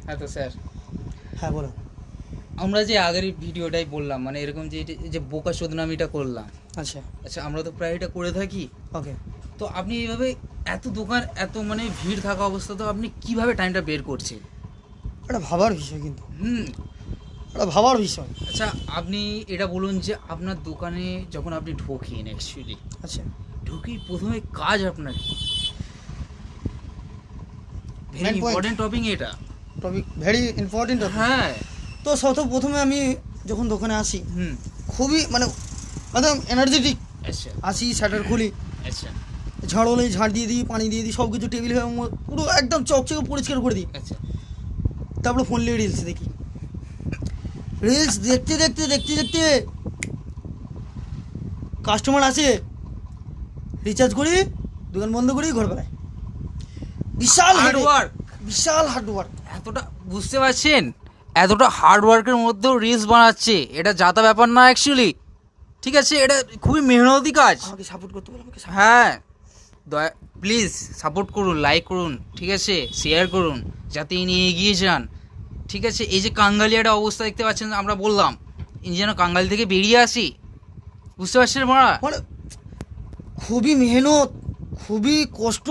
হ্যাঁ তো স্যার, হ্যাঁ বলো। আমরা যে আগের ভিডিওটাই বললাম, মানে এরকম যে বোকা চোদনামিটা করলাম, আচ্ছা আচ্ছা আমরা তো প্রায় এটা করে থাকি। ওকে। তো আপনি এইভাবে এত দোকান, এত মানে ভিড় থাকা অবস্থা, তো আপনি কিভাবে টাইমটা বের করছেন? এটা ভাবার বিষয়, কিন্তু হুম। এটা ভাবার বিষয়। আচ্ছা আপনি এটা বলুন যে আপনার দোকানে যখন আপনি ঢোকেন, অ্যাকচুয়ালি আচ্ছা ঢুকেই প্রথমে কাজ আপনার কি? Very Main point. Important topic এটা। Topic very important. হ্যাঁ। তো প্রথমে আমি যখন দোকানে আসি হুম। খুবই মানে একদম এনার্জেটিক আচ্ছা আসি, শাটার খুলি, আচ্ছা ঝাড় হলে ঝাড় দিয়ে দিই, পানি দিয়ে দিই, সব কিছু টেবিল পুরো একদম চকচকে পরিষ্কার করে দিই। আচ্ছা তারপরে ফোন নিয়ে রিলস দেখি। রিলস দেখতে দেখতে দেখতে দেখতে কাস্টমার আসে, রিচার্জ করি, দোকান বন্ধ করি, ঘর বেড়াই। বিশাল হার্ড ওয়ার্ক। বিশাল হার্ড ওয়ার্ক। এতটা বুঝতে পারছেন, এতটা হার্ড ওয়ার্কের মধ্যেও রিলস বানাচ্ছে, এটা যাতা ব্যাপার না অ্যাকচুয়ালি। ঠিক আছে, এটা খুবই মেহনতি কাজ। আমাকে সাপোর্ট করতে বলো, আমাকে হ্যাঁ, দয়া প্লিজ সাপোর্ট করুন, লাইক করুন, ঠিক আছে, শেয়ার করুন, যাতে ইনি এগিয়ে যান। ঠিক আছে, এই যে কাঙ্গালিয়াটা অবস্থা দেখতে পাচ্ছেন, আমরা বললাম ইনি যেন কাঙ্গালি থেকে বেরিয়ে আসি। বুঝতে পারছেন মারা? মানে খুবই মেহনত, খুবই কষ্ট।